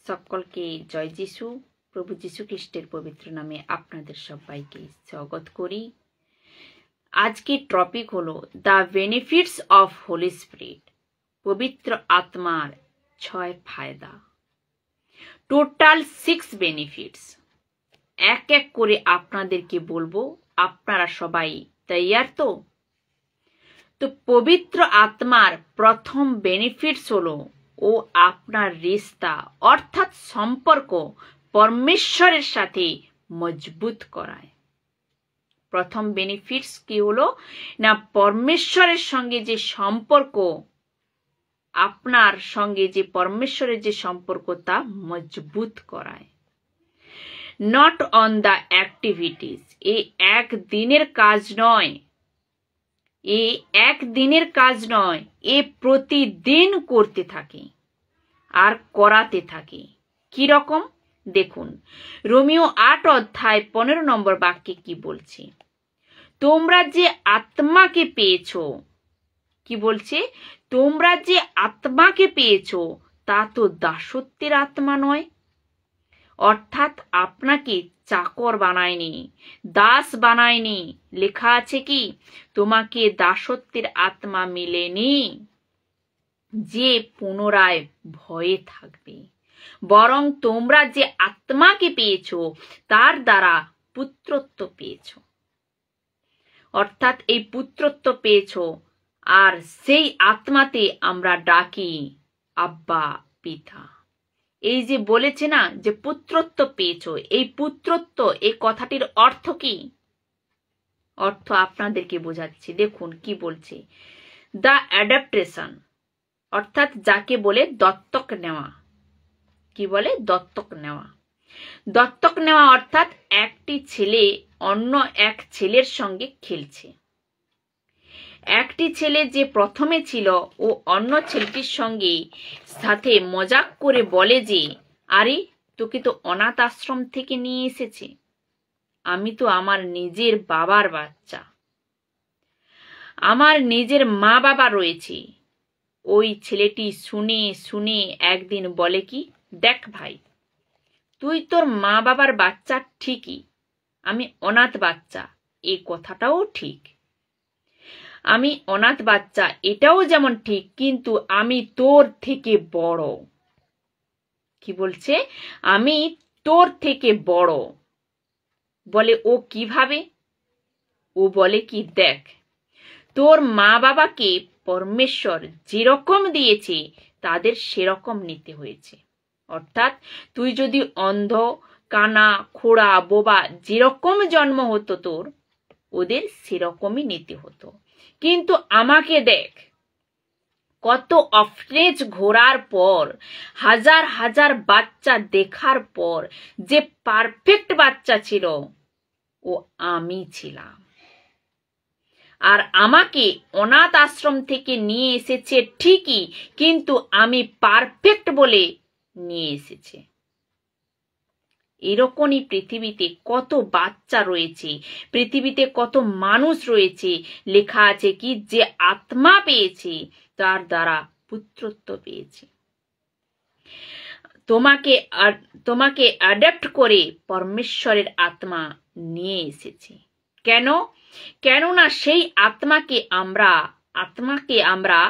সকলকে জয় যিশু। প্রভু যিশু খ্রিস্টের পবিত্র নামে আপনাদের সবাইকে স্বাগত করি। আজকের টপিক হলো the benefits of Holi spirit, পবিত্র আত্মার 6 ফায়দা। Total 6 benefits. এক এক করে আপনাদেরকে বলবো, আপনারা সবাই তৈয়ার তো? পবিত্র আত্মার প্রথম বেনিফিটস হলো ও আপনার রিস্তা অর্থাৎ সম্পর্ক পরমেশ্বরের সাথে মজবুত করায়। প্রথম বেনিফিটস কি হলো না, পরমেশ্বরের সঙ্গে যে সম্পর্ক, আপনার সঙ্গে যে পরমেশ্বরের যে সম্পর্ক তা মজবুত করায়। নট অন দ্য অ্যাক্টিভিটিস, এই একদিনের কাজ নয়, এ প্রতিদিন করতে থাকে আর করাতে থাকে। কি রকম দেখুন, রোমিও 8 অধ্যায় 15 নম্বর বাক্যে কি বলছে? তোমরা যে আত্মাকে পেয়েছো, কি বলছে? তোমরা যে আত্মাকে পেয়েছো তা তো দাসত্বের আত্মা নয়, অর্থাৎ আপনাকে চাকর বানায়নি, দাস বানায়নি। লেখা আছে কি তোমাকে দাসত্বের আত্মা মিলেনি যে পুনরায় ভয়ে থাকবে, বরং তোমরা যে আত্মাকে পেয়েছো তার দ্বারা পুত্রত্ব পেয়েছো। অর্থাৎ এই পুত্রত্ব পেয়েছো, আর সেই আত্মাতে আমরা ডাকি আব্বা পিতা। এই যে বলেছে না যে পুত্রত্ব পেয়েছো, এই পুত্রত্ব, এই কথাটির অর্থ কি? অর্থ আপনাদেরকে বোঝাচ্ছি, দেখুন কি বলছে। দ্য অ্যাডাপ্টেশন, অর্থাৎ যাকে বলে দত্তক নেওয়া। কি বলে? দত্তক নেওয়া। দত্তক নেওয়া অর্থাৎ একটি ছেলে অন্য এক ছেলের সঙ্গে খেলছে। একটি ছেলে যে প্রথমে ছিল ও অন্য ছেলেটির সঙ্গে সাথে মজাক করে বলে যে, আরে তোকে তো অনাথ আশ্রম থেকে নিয়ে এসেছে, আমি তো আমার নিজের বাবার বাচ্চা, আমার নিজের মা বাবা রয়েছে। ওই ছেলেটি শুনে শুনে একদিন বলে কি, দেখ ভাই, তুই তোর মা বাবার বাচ্চা ঠিকই, আমি অনাথ বাচ্চা, এই কথাটাও ঠিক। আমি অনাথ বাচ্চা এটাও যেমন ঠিক, কিন্তু আমি তোর থেকে বড়। কি বলছে? আমি তোর থেকে বড়। বলে ও কিভাবে? ও বলে কি, দেখ, তোর মা বাবাকে পরমেশ্বর যেরকম দিয়েছে তাদের সেরকম নিতে হয়েছে। অর্থাৎ তুই যদি অন্ধ, কানা, খোড়া, বোবা যেরকম জন্ম হতো তোর, ওদের সেরকমই নিতে হতো। কিন্তু আমাকে দেখ, কত অফরেজ ঘোরার পর, হাজার হাজার বাচ্চা দেখার পর যে পারফেক্ট বাচ্চা ছিল ও আমি ছিলাম। আর আমাকে অনাথ আশ্রম থেকে নিয়ে এসেছে ঠিকই, কিন্তু আমি পারফেক্ট বলে নিয়ে এসেছে। এরকমই পৃথিবীতে কত বাচ্চা রয়েছে, পৃথিবীতে কত মানুষ রয়েছে। লেখা আছে কি, যে আত্মা পেয়েছে তার দ্বারা পুত্রত্ব পেয়েছে। তোমাকে অ্যাডাপ্ট করে পরমেশ্বরের আত্মা নিয়ে এসেছে। কেন? কেননা সেই আত্মাকে আমরা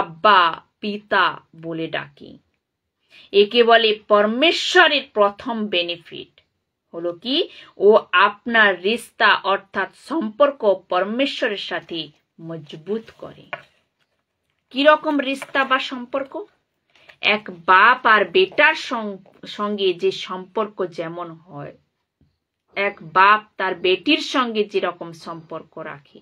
আব্বা পিতা বলে ডাকি। একে বলে পরমেশ্বরের প্রথম বেনিফিট হলো কি, ও আপনার রিস্তা অর্থাৎ সম্পর্ক পরমেশ্বরের সাথে মজবুত করে। কিরকম রিস্তা বা সম্পর্ক? এক বাপ আর বেটার সঙ্গে যে সম্পর্ক যেমন হয়, এক বাপ তার বেটির সঙ্গে যেরকম সম্পর্ক রাখে।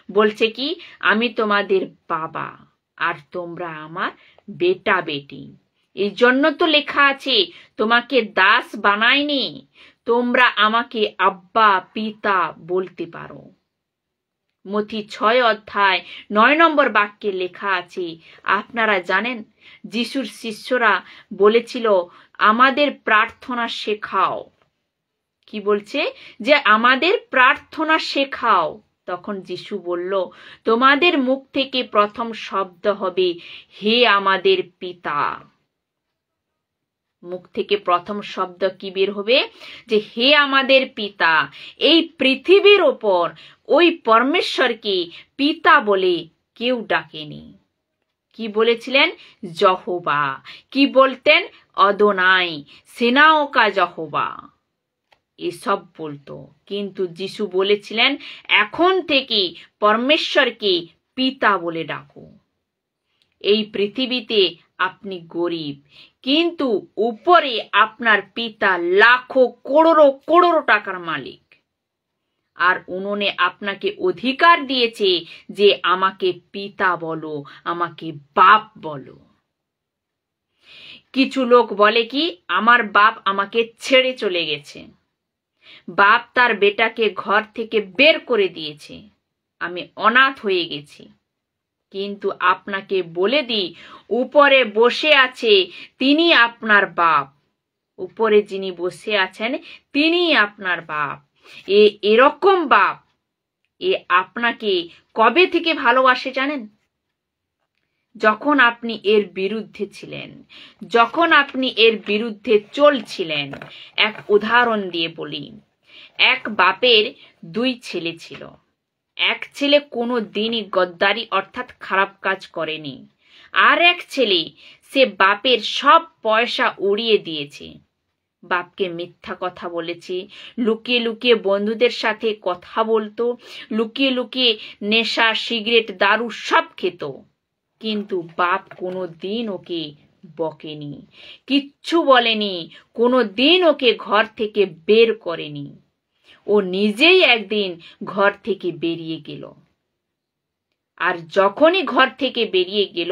বলছে কি, আমি তোমাদের বাবা আর তোমরা আমার বেটা বেটি। এই জন্য তো লেখা আছে, তোমাকে দাস বানায়নি, তোমরা আমাকে আব্বা পিতা বলতে পারো। মথি 6 অধ্যায় 9 নম্বর বাক্যে লেখা আছে, আপনারা জানেন যিশুর শিষ্যরা বলেছিল, আমাদের প্রার্থনা শেখাও। কি বলছে? যে আমাদের প্রার্থনা শেখাও। তখন যিশু বলল, তোমাদের মুখ থেকে প্রথম শব্দ হবে, হে আমাদের পিতা। মুখ থেকে প্রথম শব্দ কি বের হবে? যে হে আমাদের পিতা। এই পৃথিবীর ওপর ওই পরমেশ্বরকে পিতা বলে কেউ ডাকেনি। কি বলেছিলেন? যহোবা। কি বলতেন? অদোনাই, সেনাওকা যহোবা, এসব বলতো। কিন্তু যিশু বলেছিলেন এখন থেকে পরমেশ্বরকে পিতা বলে ডাকো। এই পৃথিবীতে আপনি গরিব, কিন্তু উপরে আপনার পিতা লাখো করোড়ো করোড়ো টাকার মালিক। আর উনুনে আপনাকে অধিকার দিয়েছে যে আমাকে পিতা বলো, আমাকে বাপ বলো। কিছু লোক বলে কি, আমার বাপ আমাকে ছেড়ে চলে গেছে, বাপ তার বেটাকে ঘর থেকে বের করে দিয়েছে, আমি অনাথ হয়ে গেছি। কিন্তু আপনাকে বলে দিই, উপরে বসে আছে তিনি আপনার বাপ। উপরে যিনি বসে আছেন তিনি আপনার বাপ। এরকম বাপ আপনাকে কবে থেকে ভালোবাসে জানেন? যখন আপনি এর বিরুদ্ধে ছিলেন, যখন আপনি এর বিরুদ্ধে চলছিলেন। এক উদাহরণ দিয়ে বলি, এক বাপের 2 ছেলে ছিল। এক ছেলে কোনো দিনই গদ্দারি অর্থাৎ খারাপ কাজ করেনি। আর এক ছেলে, সে বাপের সব পয়সা উড়িয়ে দিয়েছে। বাপকে মিথ্যা কথা বলেছে, লুকিয়ে লুকিয়ে বন্ধুদের সাথে কথা বলতো, লুকিয়ে লুকিয়ে নেশা, সিগারেট, দারু সব খেত। কিন্তু বাপ কোনো দিন ওকে বকেনি, কিচ্ছু বলেনি, কোনো দিন ওকে ঘর থেকে বের করেনি। ও নিজেই একদিন ঘর থেকে বেরিয়ে গেল। আর যখনই ঘর থেকে বেরিয়ে গেল,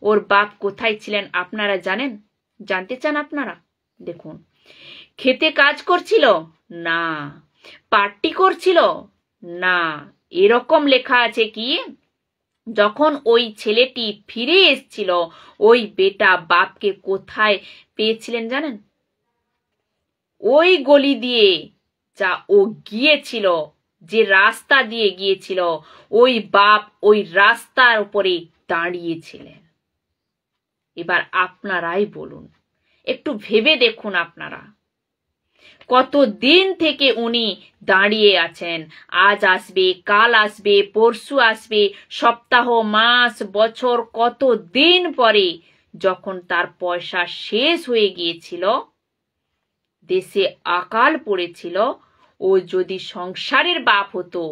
ওর বাপ কোথায় ছিলেন আপনারা জানেন? জানতে চান আপনারা? দেখুন, খেতে কাজ করছিল না, পার্টি করছিল না। এরকম লেখা আছে কি, যখন ওই ছেলেটি ফিরে এসেছিল, ওই বেটা বাপকে কোথায় পেয়েছিলেন জানেন? ওই গলি দিয়ে যা ও গিয়েছিল, যে রাস্তা দিয়ে গিয়েছিল, ওই বাপ ওই রাস্তার উপরে দাঁড়িয়েছিলেন। এবার আপনারাই বলুন, একটু ভেবে দেখুন আপনারা, কতদিন থেকে উনি দাঁড়িয়ে আছেন। আজ আসবে, কাল আসবে, পরশু আসবে, সপ্তাহ, মাস, বছর, কত দিন পরে যখন তার পয়সা শেষ হয়ে গিয়েছিল, দেশে আকাল পড়েছিল, ও যদি সংসারের বাপ হতো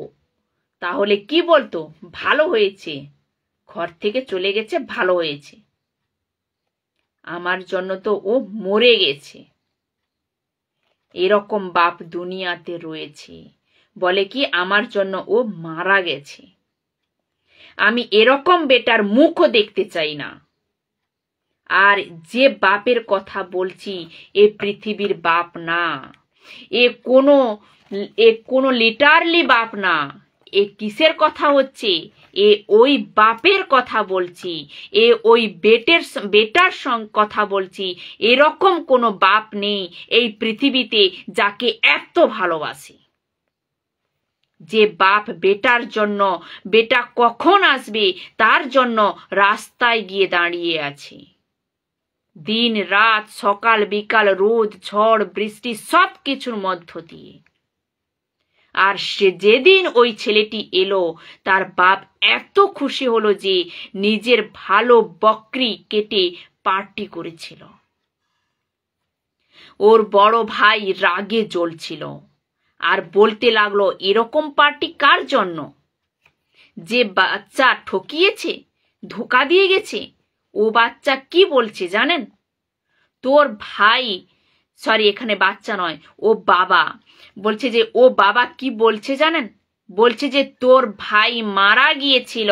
তাহলে কি বলতো? ভালো হয়েছে, ঘর থেকে চলে গেছে, ভালো হয়েছে, আমার জন্য তো ও মরে গেছে। এরকম বাপ দুনিয়াতে রয়েছে। বলে কি, আমার জন্য ও মারা গেছে। আমি এরকম বেটার মুখও দেখতে চাই না। আর যে বাপের কথা বলছি, এ পৃথিবীর বাপ না, এ কোনো লিটারলি বাপ না। এ কিসের কথা হচ্ছে? এ ওই বাপের কথা বলছি, এ ওই বেটার কথা বলছি। এরকম কোনো বাপ নেই এই পৃথিবীতে যাকে এত ভালোবাসে, যে বাপ বেটার জন্য, বেটা কখন আসবে তার জন্য রাস্তায় গিয়ে দাঁড়িয়ে আছে। দিন রাত, সকাল বিকাল, রোদ ঝড় বৃষ্টি সব কিছুর মধ্য দিয়ে। আর সে যেদিন ওই ছেলেটি এলো, তার বাপ এত খুশি হলো যে নিজের ভালো বকরি কেটে পার্টি করেছিল। ওর বড় ভাই রাগে জ্বলছিল আর বলতে লাগলো, এরকম পার্টি কার জন্য? যে বাচ্চা ঠকিয়েছে, ধোকা দিয়ে গেছে, ও বাচ্চা কি বলছে জানেন? তোর ভাই, সরি এখানে বাচ্চা নয়, ও বাবা বলছে যে, ও বাবা কি বলছে জানেন? বলছে যে তোর ভাই মারা গিয়েছিল,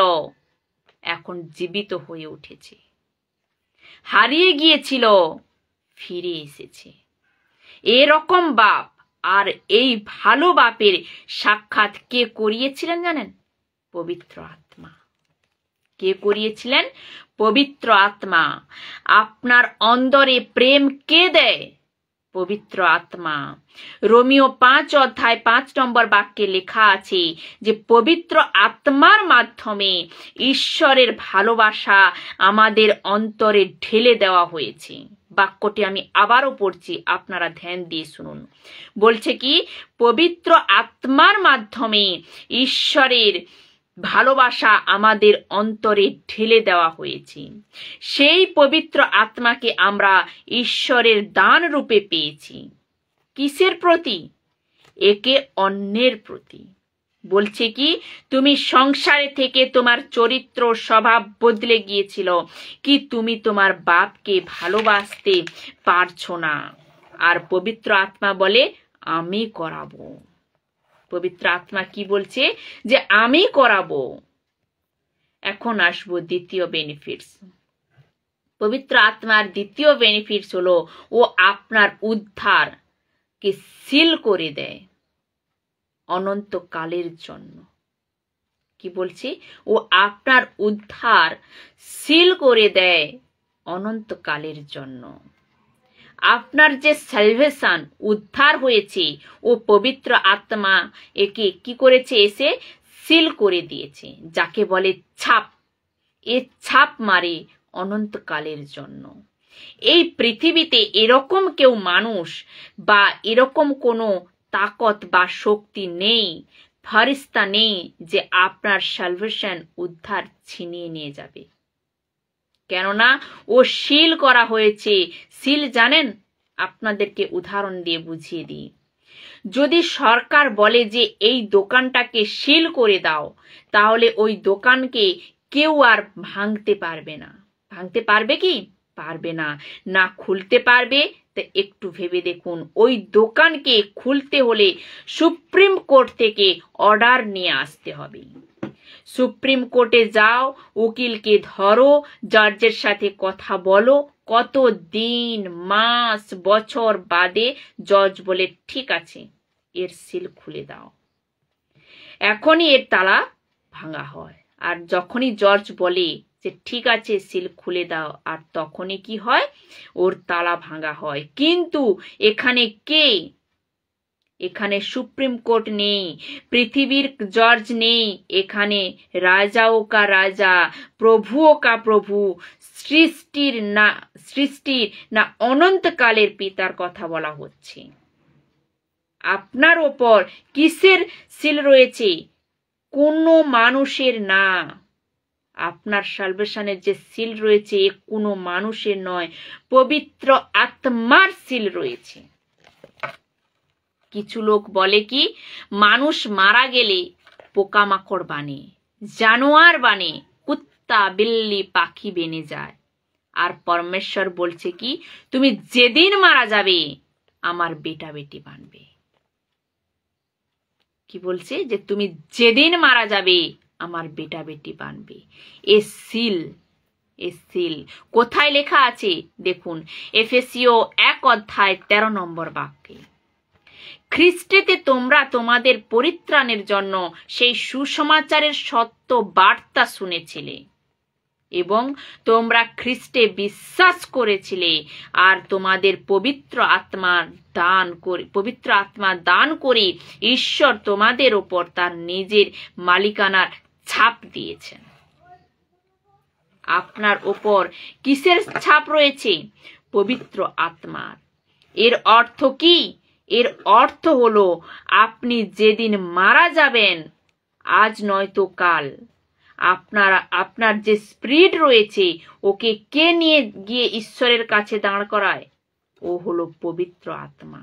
এখন জীবিত হয়ে উঠেছে, হারিয়ে গিয়েছিল, ফিরে এসেছে। এরকম বাপ। আর এই ভালো বাপের সাক্ষাৎ কে করিয়েছিলেন জানেন? পবিত্র আত্মা। কে করিয়েছিলেন? পবিত্র আত্মা। আপনার অন্তরে প্রেম কে দেয়? পবিত্র আত্মা। রোমিও 5:5 বাক্যে লেখা আছে যে পবিত্র আত্মার মাধ্যমে ঈশ্বরের ভালোবাসা আমাদের অন্তরে ঢেলে দেওয়া হয়েছে। বাক্যটি আমি আবারও পড়ছি, আপনারা ধ্যান দিয়ে শুনুন। বলছে কি, পবিত্র আত্মার মাধ্যমে ঈশ্বরের ভালোবাসা আমাদের অন্তরে ঢেলে দেওয়া হয়েছে। সেই পবিত্র আত্মাকে আমরা ঈশ্বরের দান রূপে পেয়েছি। কিসের প্রতি? একে অন্যের প্রতি। বলছে কি, তুমি সংসারে থেকে তোমার চরিত্র স্বভাব বদলে গিয়েছিল কি তুমি তোমার বাপকে ভালোবাসতে পারছো না। আর পবিত্র আত্মা বলে আমি করাবো। পবিত্র আত্মা কি বলছে? যে আমি করাবো। এখন আসবো দ্বিতীয় বেনিফিটস। পবিত্র আত্মার দ্বিতীয় বেনিফিটস হলো ও আপনার উদ্ধারকে সিল করে দেয় অনন্তকালের জন্য। কি বলছি? ও আপনার উদ্ধার সিল করে দেয় অনন্তকালের জন্য। আপনার যে সালভেশন, উদ্ধার হয়েছে, ও পবিত্র আত্মা একে কি করেছে? এসে সিল করে দিয়েছে, যাকে বলে ছাপ। এ ছাপ মারে অনন্তকালের জন্য। এই পৃথিবীতে এরকম কেউ মানুষ বা এরকম কোনো তাকত বা শক্তি নেই, ফেরেশতা নেই যে আপনার সালভেশন, উদ্ধার ছিনিয়ে নিয়ে যাবে। কেননা ও সিল করা হয়েছে। সিল জানেন? আপনাদেরকে উদাহরণ দিয়ে বুঝিয়ে দিই। যদি সরকার বলে যে এই দোকানটাকে সিল করে দাও, তাহলে ওই দোকানকে কেউ আর ভাঙতে পারবে না। ভাঙতে পারবে কি? পারবে না। না খুলতে পারবে। তো একটু ভেবে দেখুন, ওই দোকানকে খুলতে হলে সুপ্রিম কোর্ট থেকে অর্ডার নিয়ে আসতে হবে। সুপ্রিম কোর্টে যাও, উকিলকে ধরো, জজের সাথে কথা বলো, কত দিন, মাস, বছর বাদে জজ বলে ঠিক আছে, এর সিল খুলে দাও। এখনই এর তালা ভাঙা হয়। আর যখনই জজ বলে যে ঠিক আছে সিল খুলে দাও, আর তখনই কি হয়? ওর তালা ভাঙা হয়। কিন্তু এখানে কে? এখানে সুপ্রিম কোর্ট নেই, পৃথিবীর জজ নেই, এখানে রাজাও কা রাজা, প্রভুও কা প্রভু, সৃষ্টির না অনন্তকালের পিতার কথা বলা হচ্ছে। আপনার ওপর কিসের সিল রয়েছে? কোনো মানুষের না। আপনার সালভেশনের যে সিল রয়েছে কোনো মানুষের নয়, পবিত্র আত্মার সিল রয়েছে। কিছু লোক বলে কি, মানুষ মারা গেলে পোকামাকড় বানে, জানোয়ার বানে, কুত্তা বিল্লি পাখি বেনে যায়। আর পরমেশ্বর বলছে কি, তুমি যেদিন মারা যাবে আমার বেটা বেটি বানবে। কি বলছে? যে তুমি যেদিন মারা যাবে আমার বেটা বেটি বানবে। এ সিল কোথায় লেখা আছে? দেখুন, এফেসীয় 1:13 বাক্যে। খ্রিস্টেতে তোমরা তোমাদের পরিত্রাণের জন্য সেই সুসমাচারের সত্য বার্তা শুনেছিলে এবং তোমরা খ্রিস্টে বিশ্বাস করেছিলে, আর তোমাদের পবিত্র আত্মা দান করে ঈশ্বর তোমাদের ওপর তার নিজের মালিকানার ছাপ দিয়েছেন। আপনার ওপর কিসের ছাপ রয়েছে? পবিত্র আত্মার। এর অর্থ কি? এর অর্থ হলো আপনি যেদিন মারা যাবেন, আজ নয়তো কাল, আপনার যে স্পিরিট রয়েছে ওকে কে নিয়ে গিয়ে ঈশ্বরের কাছে দাঁড় করায়? ও হলো পবিত্র আত্মা।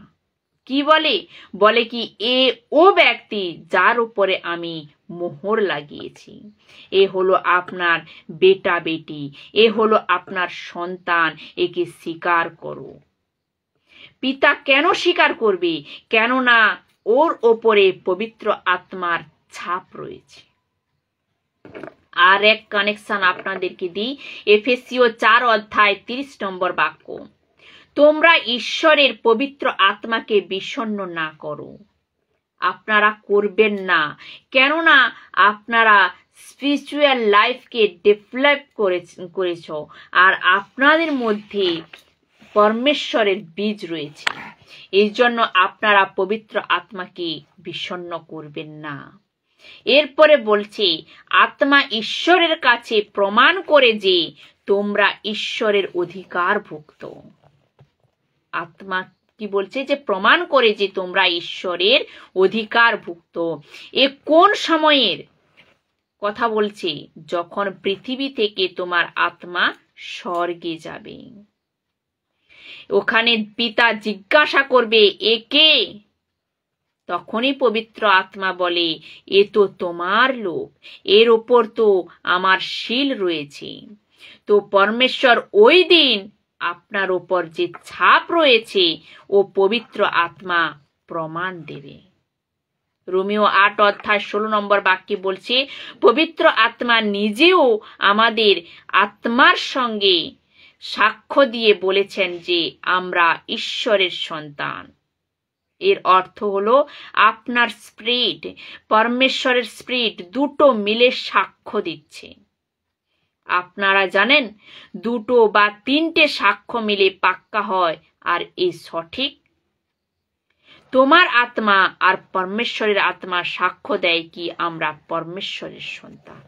কি বলে? বলে কি, ও ব্যক্তি যার উপরে আমি মোহর লাগিয়েছি, এ হলো আপনার বেটা বেটি, এ হলো আপনার সন্তান, একে স্বীকার করো। পিতা কেন স্বীকার করবে? কেননা ওর ওপরে পবিত্র আত্মার ছাপ রয়েছে। আর এক কানেকশন আপনাদেরকে দিই, এফেসীয় 4:30 বাক্য। তোমরা ঈশ্বরের পবিত্র আত্মাকে বিষণ্ণ না করো। আপনারা করবেন না, কেননা আপনারা স্পিরিচুয়াল লাইফকে ডেভেলপ করেছ, আর আপনাদের মধ্যে পরমেশ্বরের বীজ রয়েছে। এই জন্য আপনারা পবিত্র আত্মাকে বিষণ্ণ করবেন না। এরপরে বলছে, আত্মা ঈশ্বরের কাছে প্রমাণ করে যে তোমরা ঈশ্বরের অধিকারভুক্ত। আত্মা কি বলছে? যে প্রমাণ করে যে তোমরা ঈশ্বরের অধিকারভুক্ত। এ কোন সময়ের কথা বলছে? যখন পৃথিবী থেকে তোমার আত্মা স্বর্গে যাবে। ওখানে পিতা জিজ্ঞাসা করবে, এ কে? তখনই পবিত্র আত্মা বলে, এ তো তোমার লোক, এর ওপর তো আমার শীল রয়েছে। তো পরমেশ্বর ওই দিন আপনার ওপর যে ছাপ রয়েছে ও পবিত্র আত্মা প্রমাণ দেবে। রোমিও 8:16 বাক্যে বলছে, পবিত্র আত্মা নিজেও আমাদের আত্মার সঙ্গে সাক্ষ্য দিয়ে বলেছেন যে আমরা ঈশ্বরের সন্তান। এর অর্থ হলো আপনার স্পিরিট, পরমেশ্বরের স্পিরিট দুটো মিলে সাক্ষ্য দিচ্ছে। আপনারা জানেন, দুটো বা তিনটে সাক্ষ্য মিলে পাক্কা হয়, আর এই সঠিক। তোমার আত্মা আর পরমেশ্বরের আত্মা সাক্ষ্য দেয় কি আমরা পরমেশ্বরের সন্তান।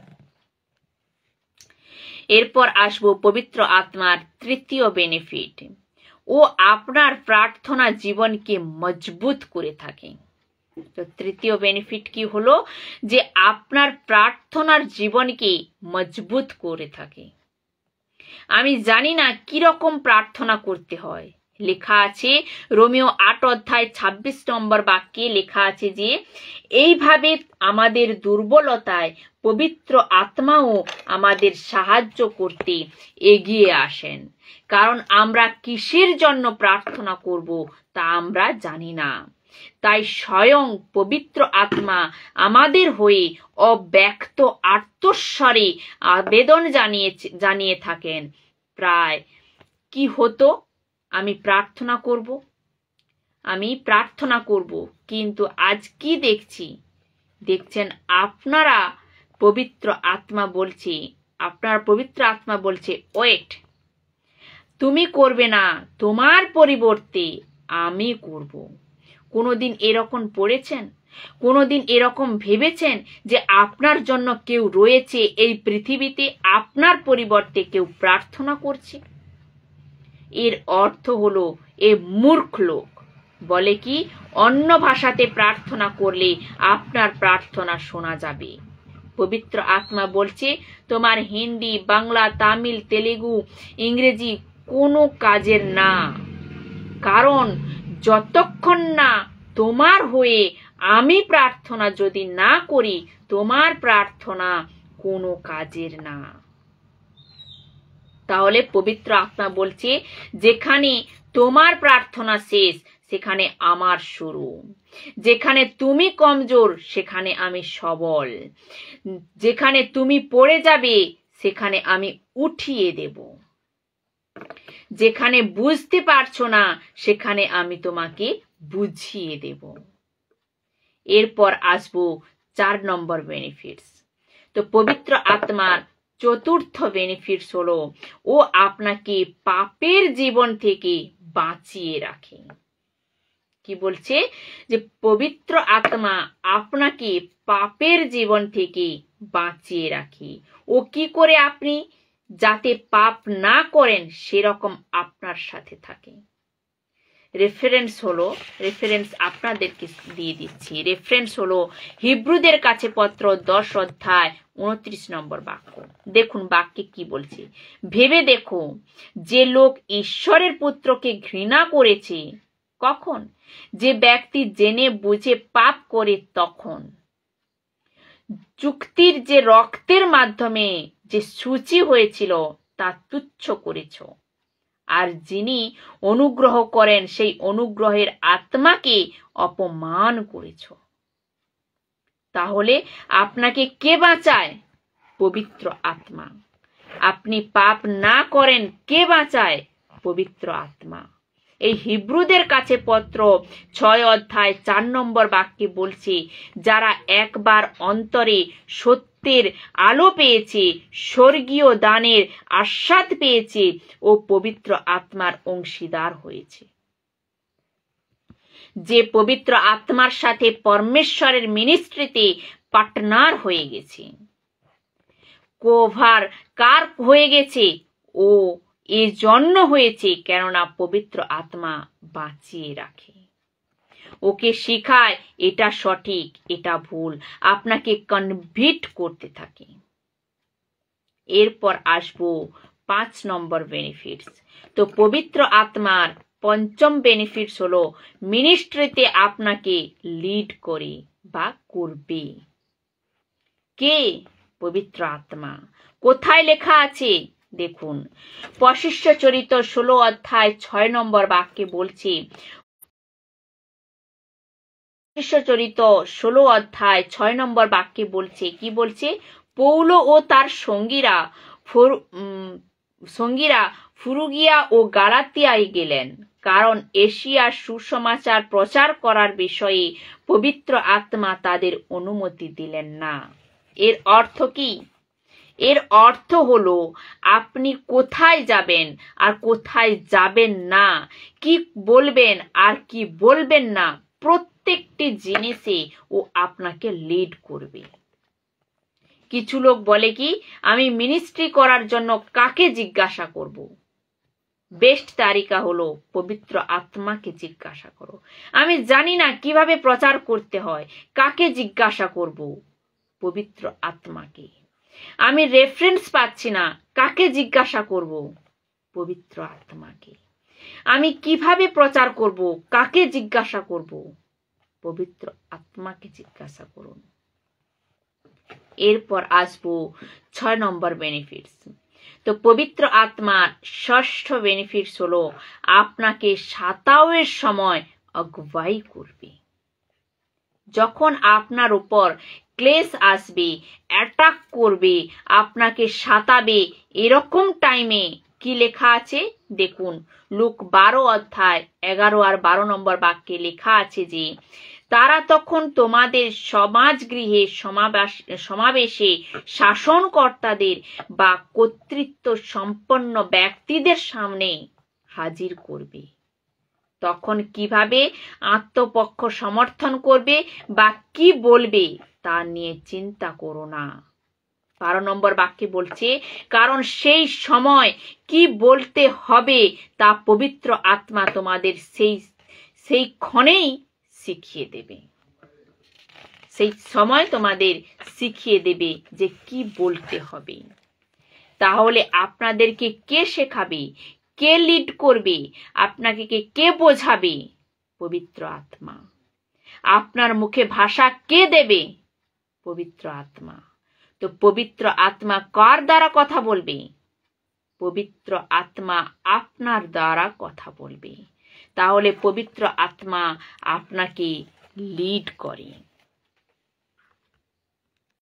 এরপর আসবো পবিত্র আত্মার তৃতীয় বেনিফিট। ও আপনার প্রার্থনা জীবনকে মজবুত করে থাকে। তো তৃতীয় বেনিফিট কি হলো? যে আপনার প্রার্থনার জীবনকে মজবুত করে থাকে। আমি জানি না কিরকম প্রার্থনা করতে হয়। লেখা আছে রোমিও 8:26 বাক্যে লেখা আছে যে এইভাবে আমাদের দুর্বলতায় পবিত্র আত্মাও আমাদের সাহায্য করতে এগিয়ে আসেন। কারণ আমরা কিসের জন্য প্রার্থনা করব তা আমরা জানি না। তাই স্বয়ং পবিত্র আত্মা আমাদের হয়ে অব্যক্ত আর্তস্বরে আবেদন জানিয়ে থাকেন। প্রায় কি হতো? আমি প্রার্থনা করব, কিন্তু আজ কি দেখছেন আপনারা পবিত্র আত্মা বলছে ওয়েট, তুমি করবে না, তোমার পরিবর্তে আমি করব। কোনোদিন এরকম পড়েছেন? কোনোদিন এরকম ভেবেছেন যে আপনার জন্য কেউ রয়েছে এই পৃথিবীতে, আপনার পরিবর্তে কেউ প্রার্থনা করছে? এর অর্থ হলো এ মূর্খ লোক বলে কি অন্য ভাষাতে প্রার্থনা করলে আপনার প্রার্থনা শোনা যাবে। পবিত্র আত্মা বলছে তোমার হিন্দি, বাংলা, তামিল, তেলেগু, ইংরেজি কোনো কাজের না। কারণ যতক্ষণ না তোমার হয়ে আমি প্রার্থনা যদি না করি, তোমার প্রার্থনা কোনো কাজের না। তাহলে পবিত্র আত্মা বলছে যেখানে তোমার প্রার্থনা শেষ সেখানে আমার শুরু। যেখানে তুমি কমজোর সেখানে আমি সবল। যেখানে তুমি পড়ে যাবে সেখানে আমি উঠিয়ে দেব। যেখানে বুঝতে পারছো না সেখানে আমি তোমাকে বুঝিয়ে দেব। এরপর আসবো 4 নম্বর বেনিফিটস। তো পবিত্র আত্মার চতুর্থ বেনিফিটস হলো ও আপনাকে পাপের জীবন থেকে বাঁচিয়ে রাখে। কি বলছে? যে পবিত্র আত্মা আপনাকে পাপের জীবন থেকে বাঁচিয়ে রাখে। ও কি করে? আপনি যাতে পাপ না করেন সেরকম আপনার সাথে থাকে। রেফারেন্স আপনাদেরকে দিয়ে দিচ্ছি। রেফারেন্স হলো হিব্রুদের কাছে পত্র 10:29 বাক্য। দেখুন বাক্যে কি বলছে। ভেবে দেখো, যে লোক ঈশ্বরের পুত্রকে ঘৃণা করেছে, কখন? যে ব্যক্তি জেনে বুঝে পাপ করে তখন। যুক্তির যে রক্তের মাধ্যমে যে সূচি হয়েছিল তা তুচ্ছ করেছ, আর যিনি অনুগ্রহ করেন সেই অনুগ্রহের আত্মাকে অপমান করেছ। তাহলে আপনাকে কে বাঁচায়? পবিত্র আত্মা। আপনি পাপ না করেন, কে বাঁচায়? পবিত্র আত্মা। এই হিব্রুদের কাছে পত্র 6:4 বাক্যে বলছে যারা একবার অন্তরে সত্যের আলো পেয়েছে, স্বর্গীয় দানের আস্বাদ পেয়েছে ও পবিত্র আত্মার অংশীদার হয়েছে। যে পবিত্র আত্মার সাথে পরমেশ্বরের মিনিস্ট্রিতে পার্টনার হয়ে গেছে। কোভার কার হয়ে গেছে? ও এই জন্য হয়েছে কেননা পবিত্র আত্মা বাঁচিয়ে রাখে, ওকে শেখায় এটা সঠিক এটা ভুল, আপনাকে কনভিক্ট করতে থাকে। এরপর আসবো 5 নম্বর বেনিফিটস। তো পবিত্র আত্মার পঞ্চম বেনিফিটস হলো মিনিস্ট্রিতে আপনাকে লিড করে বা করবে। কে? পবিত্র আত্মা। কোথায় লেখা আছে? দেখুন, পশিষ্যচরিত 16 অধ্যায় 6 নম্বর বাক্যে বলছে, পশিষ্যচরিত 16 অধ্যায় 6 নম্বর বাক্যে বলছে, কি বলছে? পৌল ও তার সঙ্গীরা ফুরুগিয়া ও গালাতিয়ায় গেলেন, কারণ এশিয়ার সুসমাচার প্রচার করার বিষয়ে পবিত্র আত্মা তাদের অনুমতি দিলেন না। এর অর্থ কি? এর অর্থ হলো আপনি কোথায় যাবেন আর কোথায় যাবেন না, কি বলবেন আর কি বলবেন না, প্রত্যেকটি জিনিসে ও আপনাকে লিড করবে। কিছু লোক বলে কি, আমি মিনিস্ট্রি করার জন্য কাকে জিজ্ঞাসা করব? বেস্ট তালিকা হলো পবিত্র আত্মাকে জিজ্ঞাসা করো। আমি জানি না কিভাবে প্রচার করতে হয়, কাকে জিজ্ঞাসা করব? পবিত্র আত্মাকে। আমি রেফারেন্স পাচ্ছি না, কাকে জিজ্ঞাসা করব? পবিত্র আত্মাকে। আমি কিভাবে প্রচার করব, কাকে জিজ্ঞাসা করব? পবিত্র আত্মাকে জিজ্ঞাসা করুন। এরপর আসবো 6 নম্বর বেনিফিটস। তো পবিত্র আত্মার ষষ্ঠ বেনিফিটস হলো আপনাকে সাতাওয়ের সময় আগুয়াই করবে। যখন আপনার উপর ক্লেশ আসবে, অ্যাটাক করবে, আপনাকে সাতাবে, এরকম টাইমে কি লেখা আছে দেখুন, লুক 12 অধ্যায় 11 আর 12 নম্বর বাক্যে লেখা আছে যে, তারা তখন তোমাদের সমাজগৃহে সমাবেশে শাসনকর্তাদের বা কর্তৃত্ব সম্পন্ন ব্যক্তিদের সামনে হাজির করবে। তখন কিভাবে আত্মপক্ষ সমর্থন করবে বা কি বলবে তা নিয়ে চিন্তা করো না। 12 নম্বর বাক্যে বলছে, কারণ সেই সময় কি বলতে হবে তা পবিত্র আত্মা তোমাদের সেই ক্ষণেই শিখিয়ে দেবে। সেই সময় তোমাদের শিখিয়ে দেবে যে কি বলতে হবে। তাহলে আপনাদেরকে কে শেখাবে, কে লিড করবে, আপনাকে কে বোঝাবে? পবিত্র আত্মা। আপনার মুখে ভাষা কে দেবে? পবিত্র আত্মা। তো পবিত্র আত্মা কার দ্বারা কথা বলবে? পবিত্র আত্মা আপনার দ্বারা কথা বলবে। তাহলে পবিত্র আত্মা আপনাকে লিড করে।